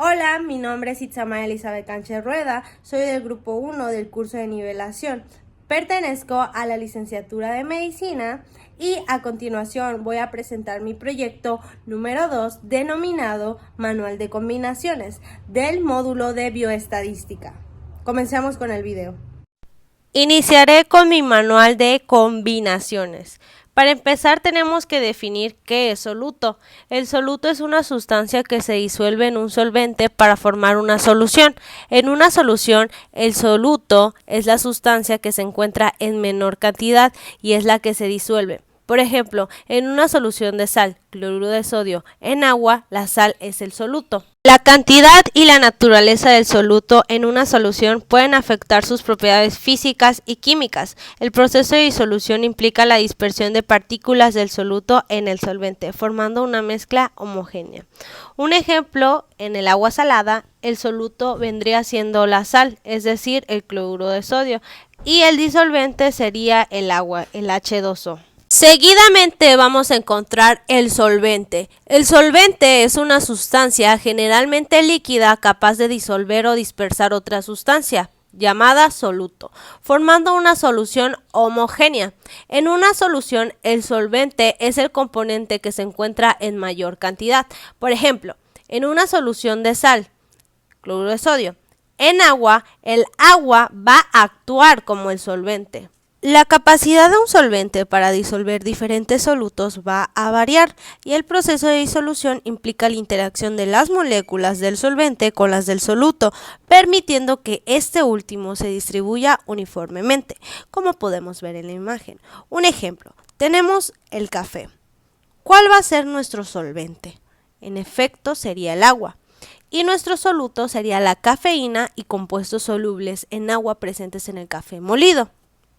Hola, mi nombre es Itzama Elizabeth Sánchez Rueda, soy del grupo 1 del curso de nivelación. Pertenezco a la licenciatura de medicina y a continuación voy a presentar mi proyecto número 2 denominado Manual de Combinaciones del módulo de bioestadística. Comencemos con el video. Iniciaré con mi manual de combinaciones. Para empezar tenemos que definir qué es soluto. El soluto es una sustancia que se disuelve en un solvente para formar una solución. En una solución, el soluto es la sustancia que se encuentra en menor cantidad y es la que se disuelve. Por ejemplo, en una solución de sal, cloruro de sodio, en agua, la sal es el soluto. La cantidad y la naturaleza del soluto en una solución pueden afectar sus propiedades físicas y químicas. El proceso de disolución implica la dispersión de partículas del soluto en el solvente, formando una mezcla homogénea. Un ejemplo, en el agua salada, el soluto vendría siendo la sal, es decir, el cloruro de sodio, y el disolvente sería el agua, el H2O. Seguidamente vamos a encontrar el solvente. El solvente es una sustancia generalmente líquida capaz de disolver o dispersar otra sustancia, llamada soluto, formando una solución homogénea. En una solución, el solvente es el componente que se encuentra en mayor cantidad. Por ejemplo, en una solución de sal, cloruro de sodio, en agua, el agua va a actuar como el solvente. La capacidad de un solvente para disolver diferentes solutos va a variar y el proceso de disolución implica la interacción de las moléculas del solvente con las del soluto, permitiendo que este último se distribuya uniformemente, como podemos ver en la imagen. Un ejemplo, tenemos el café. ¿Cuál va a ser nuestro solvente? En efecto, sería el agua. Y nuestro soluto sería la cafeína y compuestos solubles en agua presentes en el café molido.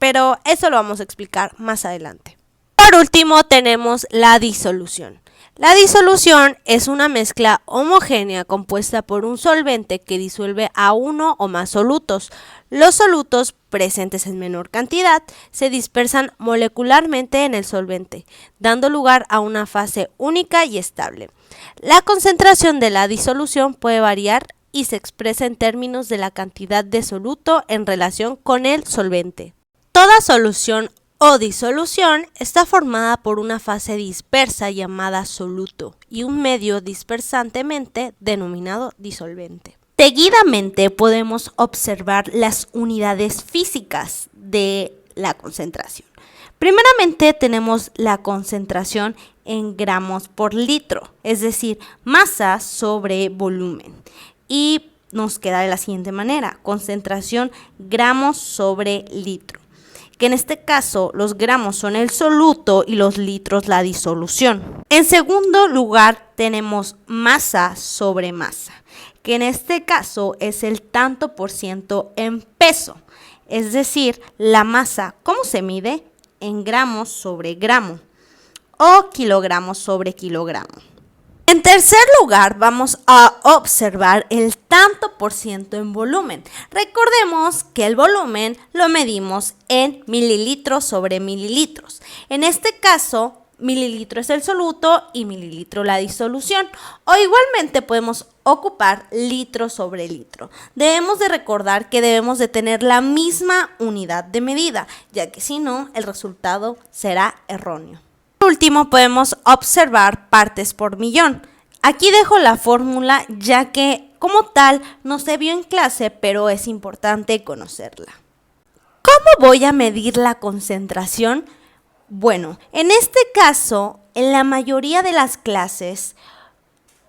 Pero eso lo vamos a explicar más adelante. Por último tenemos la disolución. La disolución es una mezcla homogénea compuesta por un solvente que disuelve a uno o más solutos. Los solutos presentes en menor cantidad se dispersan molecularmente en el solvente, dando lugar a una fase única y estable. La concentración de la disolución puede variar y se expresa en términos de la cantidad de soluto en relación con el solvente. Toda solución o disolución está formada por una fase dispersa llamada soluto y un medio dispersantemente denominado disolvente. Seguidamente podemos observar las unidades físicas de la concentración. Primeramente tenemos la concentración en gramos por litro, es decir, masa sobre volumen. Y nos queda de la siguiente manera, concentración gramos sobre litro, que en este caso los gramos son el soluto y los litros la disolución. En segundo lugar tenemos masa sobre masa, que en este caso es el tanto por ciento en peso, es decir, la masa, ¿cómo se mide? En gramos sobre gramo o kilogramos sobre kilogramo. En tercer lugar, vamos a observar el tanto por ciento en volumen. Recordemos que el volumen lo medimos en mililitros sobre mililitros. En este caso, mililitro es el soluto y mililitro la disolución. O igualmente podemos ocupar litro sobre litro. Debemos de recordar que debemos de tener la misma unidad de medida, ya que si no, el resultado será erróneo. Por último, podemos observar partes por millón. Aquí dejo la fórmula ya que como tal no se vio en clase, pero es importante conocerla. ¿Cómo voy a medir la concentración? Bueno, en este caso, en la mayoría de las clases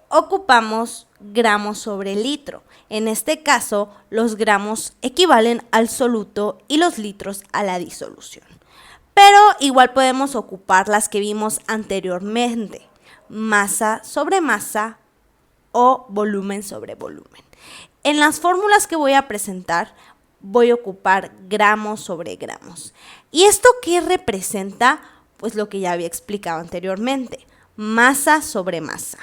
ocupamos gramos sobre litro. En este caso, los gramos equivalen al soluto y los litros a la disolución. Pero igual podemos ocupar las que vimos anteriormente, masa sobre masa o volumen sobre volumen. En las fórmulas que voy a presentar, voy a ocupar gramos sobre gramos. ¿Y esto qué representa? Pues lo que ya había explicado anteriormente, masa sobre masa.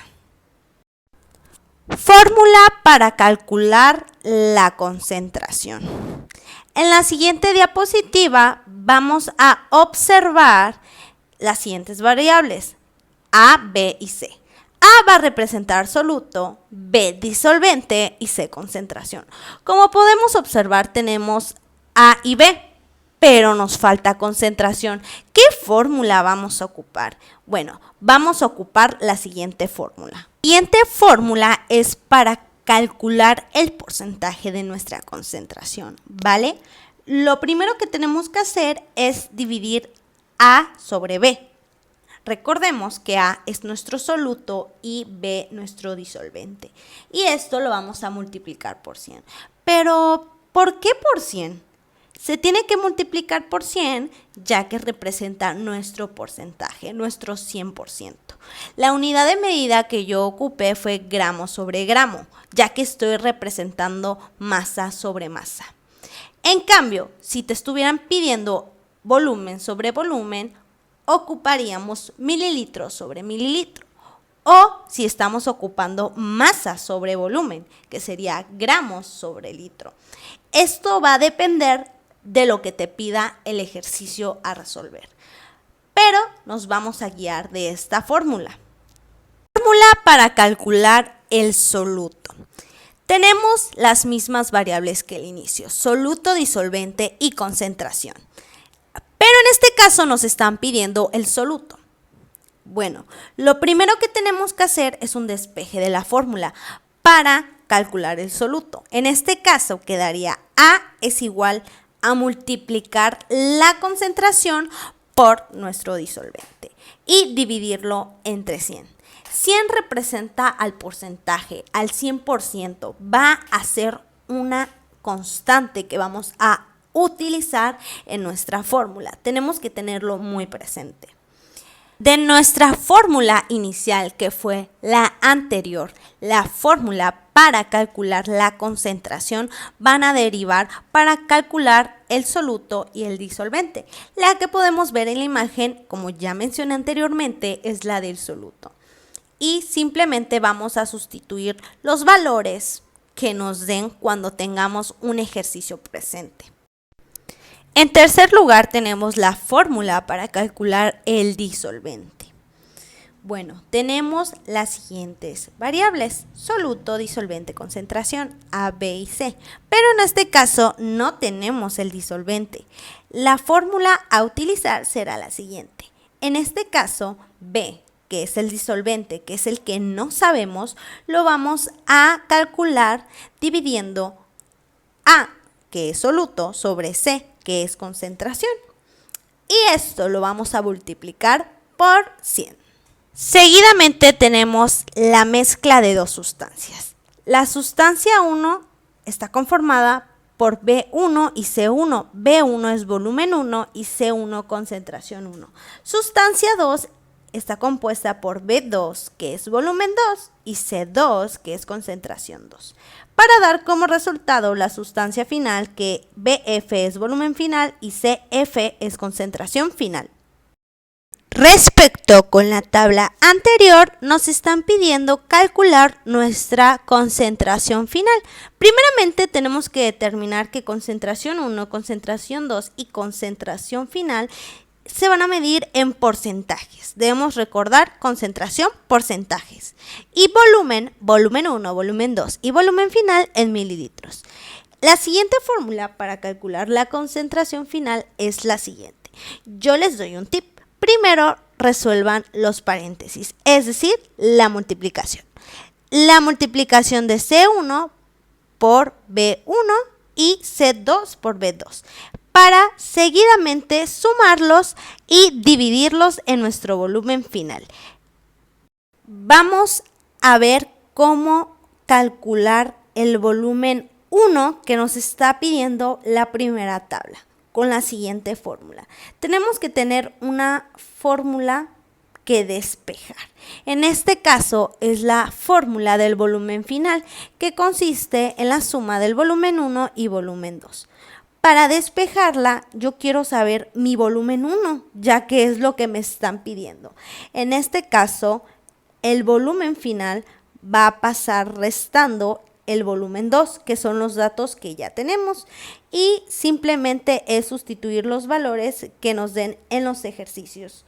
Fórmula para calcular la concentración. En la siguiente diapositiva vamos a observar las siguientes variables, A, B y C. A A va a representar soluto, B disolvente y C concentración. Como podemos observar, tenemos A y B, pero nos falta concentración. ¿Qué fórmula vamos a ocupar? Bueno, vamos a ocupar la siguiente fórmula. La siguiente fórmula es para calcular el porcentaje de nuestra concentración, ¿vale? Lo primero que tenemos que hacer es dividir A sobre B. Recordemos que A es nuestro soluto y B nuestro disolvente. Y esto lo vamos a multiplicar por 100. Pero, ¿por qué por 100? Se tiene que multiplicar por 100 ya que representa nuestro porcentaje, nuestro 100%. La unidad de medida que yo ocupé fue gramo sobre gramo, ya que estoy representando masa sobre masa. En cambio, si te estuvieran pidiendo volumen sobre volumen, ocuparíamos mililitros sobre mililitro. O si estamos ocupando masa sobre volumen, que sería gramos sobre litro. Esto va a depender de lo que te pida el ejercicio a resolver. Pero nos vamos a guiar de esta fórmula. Fórmula para calcular el soluto. Tenemos las mismas variables que el inicio, soluto, disolvente y concentración. Pero en este caso nos están pidiendo el soluto. Bueno, lo primero que tenemos que hacer es un despeje de la fórmula para calcular el soluto. En este caso quedaría A es igual a multiplicar la concentración por nuestro disolvente y dividirlo entre 100. 100 representa al porcentaje, al 100%. Va a ser una constante que vamos a utilizar en nuestra fórmula. Tenemos que tenerlo muy presente. De nuestra fórmula inicial, que fue la anterior, la fórmula para calcular la concentración, van a derivar para calcular el soluto y el disolvente. La que podemos ver en la imagen, como ya mencioné anteriormente, es la del soluto. Y simplemente vamos a sustituir los valores que nos den cuando tengamos un ejercicio presente. En tercer lugar tenemos la fórmula para calcular el disolvente. Bueno, tenemos las siguientes variables: soluto, disolvente, concentración, A, B y C. Pero en este caso no tenemos el disolvente. La fórmula a utilizar será la siguiente. En este caso, B, que es el disolvente, que es el que no sabemos, lo vamos a calcular dividiendo A, que es soluto, sobre C, que es concentración. Y esto lo vamos a multiplicar por 100. Seguidamente tenemos la mezcla de dos sustancias. La sustancia 1 está conformada por B1 y C1. B1 es volumen 1 y C1 concentración 1. Sustancia 2 está compuesta por B2, que es volumen 2, y C2, que es concentración 2. Para dar como resultado la sustancia final, que BF es volumen final y CF es concentración final. Respecto con la tabla anterior, nos están pidiendo calcular nuestra concentración final. Primeramente tenemos que determinar que concentración 1, concentración 2 y concentración final se van a medir en porcentajes. Debemos recordar concentración, porcentajes. Y volumen, volumen 1, volumen 2 y volumen final en mililitros. La siguiente fórmula para calcular la concentración final es la siguiente. Yo les doy un tip. Primero resuelvan los paréntesis, es decir, la multiplicación. La multiplicación de C1 por B1 y C2 por B2. Para seguidamente sumarlos y dividirlos en nuestro volumen final. Vamos a ver cómo calcular el volumen 1 que nos está pidiendo la primera tabla con la siguiente fórmula. Tenemos que tener una fórmula que despejar. En este caso es la fórmula del volumen final, que consiste en la suma del volumen 1 y volumen 2. Para despejarla, yo quiero saber mi volumen 1, ya que es lo que me están pidiendo. En este caso, el volumen final va a pasar restando el volumen 2, que son los datos que ya tenemos. Y simplemente es sustituir los valores que nos den en los ejercicios.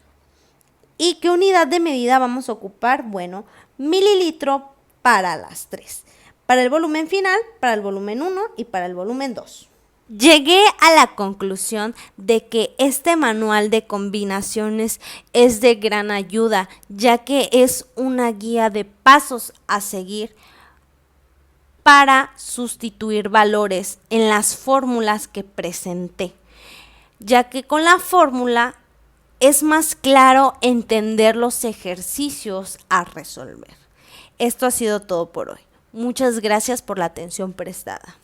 ¿Y qué unidad de medida vamos a ocupar? Bueno, mililitro para las 3. Para el volumen final, para el volumen 1 y para el volumen 2. Llegué a la conclusión de que este manual de combinaciones es de gran ayuda, ya que es una guía de pasos a seguir para sustituir valores en las fórmulas que presenté, ya que con la fórmula es más claro entender los ejercicios a resolver. Esto ha sido todo por hoy. Muchas gracias por la atención prestada.